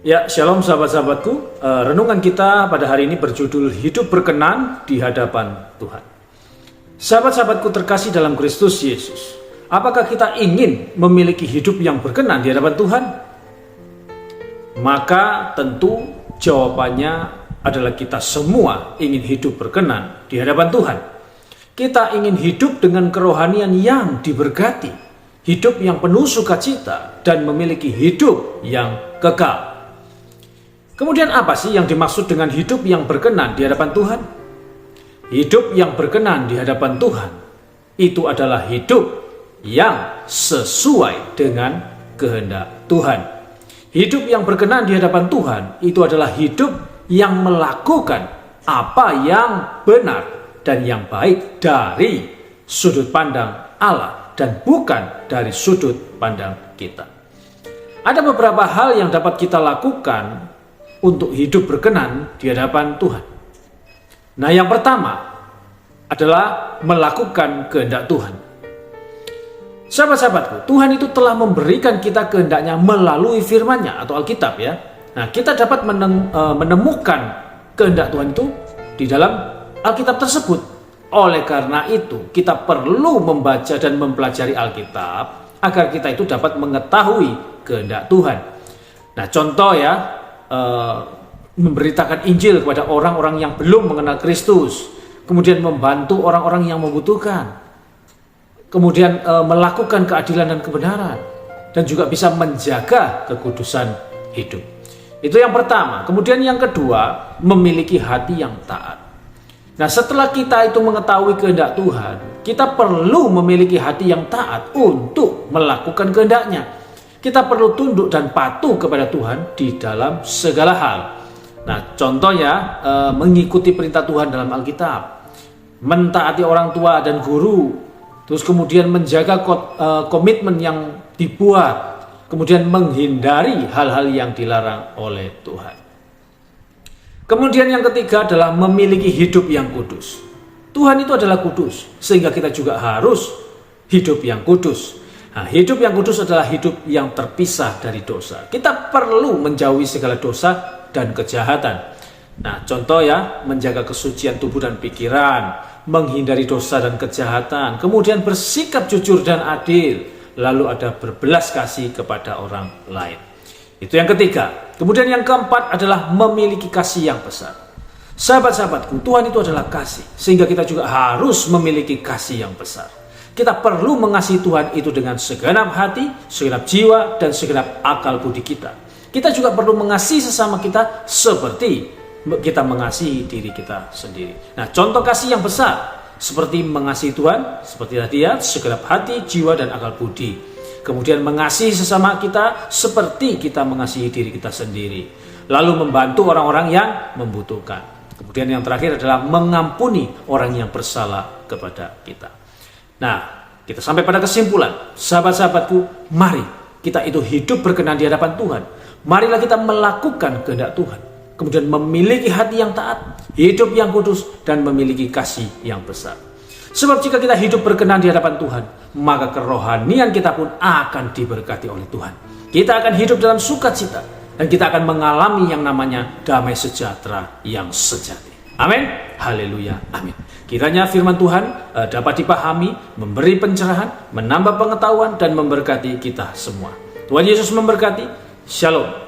Ya, shalom sahabat-sahabatku. Renungan kita pada hari ini berjudul Hidup Berkenan di Hadapan Tuhan. Sahabat-sahabatku terkasih dalam Kristus Yesus, apakah kita ingin memiliki hidup yang berkenan di hadapan Tuhan? Maka tentu jawabannya adalah kita semua ingin hidup berkenan di hadapan Tuhan. Kita ingin hidup dengan kerohanian yang diberkati, hidup yang penuh sukacita, dan memiliki hidup yang kekal. Kemudian apa sih yang dimaksud dengan hidup yang berkenan di hadapan Tuhan? Hidup yang berkenan di hadapan Tuhan itu adalah hidup yang sesuai dengan kehendak Tuhan. Hidup yang berkenan di hadapan Tuhan itu adalah hidup yang melakukan apa yang benar dan yang baik dari sudut pandang Allah dan bukan dari sudut pandang kita. Ada beberapa hal yang dapat kita lakukan untuk hidup berkenan di hadapan Tuhan. Nah, yang pertama adalah melakukan kehendak Tuhan. Sahabat-sahabatku, Tuhan itu telah memberikan kita kehendaknya melalui firman-Nya atau Alkitab ya. Nah, kita dapat menemukan kehendak Tuhan itu di dalam Alkitab tersebut. Oleh karena itu, kita perlu membaca dan mempelajari Alkitab agar kita itu dapat mengetahui kehendak Tuhan. Nah, contoh ya, memberitakan Injil kepada orang-orang yang belum mengenal Kristus, kemudian membantu orang-orang yang membutuhkan, kemudian melakukan keadilan dan kebenaran, dan juga bisa menjaga kekudusan hidup. Itu yang pertama. Kemudian yang kedua, memiliki hati yang taat. Nah, setelah kita itu mengetahui kehendak Tuhan, kita perlu memiliki hati yang taat untuk melakukan kehendak-Nya. Kita perlu tunduk dan patuh kepada Tuhan di dalam segala hal. Nah, contohnya mengikuti perintah Tuhan dalam Alkitab, mentaati orang tua dan guru, terus kemudian menjaga komitmen yang dibuat, kemudian menghindari hal-hal yang dilarang oleh Tuhan. Kemudian yang ketiga adalah memiliki hidup yang kudus. Tuhan itu adalah kudus, sehingga kita juga harus hidup yang kudus. Nah, hidup yang kudus adalah hidup yang terpisah dari dosa. Kita perlu menjauhi segala dosa dan kejahatan. Nah, contoh ya, menjaga kesucian tubuh dan pikiran, menghindari dosa dan kejahatan, kemudian bersikap jujur dan adil, lalu ada berbelas kasih kepada orang lain. Itu yang ketiga. Kemudian yang keempat adalah memiliki kasih yang besar. Sahabat-sahabatku, Tuhan itu adalah kasih, sehingga kita juga harus memiliki kasih yang besar. Kita perlu mengasihi Tuhan itu dengan segenap hati, segenap jiwa, dan segenap akal budi kita. Kita juga perlu mengasihi sesama kita seperti kita mengasihi diri kita sendiri. Nah, contoh kasih yang besar seperti mengasihi Tuhan, seperti tadi ya, segenap hati, jiwa, dan akal budi. Kemudian mengasihi sesama kita seperti kita mengasihi diri kita sendiri. Lalu membantu orang-orang yang membutuhkan. Kemudian yang terakhir adalah mengampuni orang yang bersalah kepada kita. Nah, kita sampai pada kesimpulan, sahabat-sahabatku, mari kita itu hidup berkenan di hadapan Tuhan. Marilah kita melakukan kehendak Tuhan, kemudian memiliki hati yang taat, hidup yang kudus, dan memiliki kasih yang besar. Sebab jika kita hidup berkenan di hadapan Tuhan, maka kerohanian kita pun akan diberkati oleh Tuhan. Kita akan hidup dalam sukacita, dan kita akan mengalami yang namanya damai sejahtera yang sejati. Amin. Haleluya. Amin. Kiranya firman Tuhan dapat dipahami, memberi pencerahan, menambah pengetahuan, dan memberkati kita semua. Tuhan Yesus memberkati. Shalom.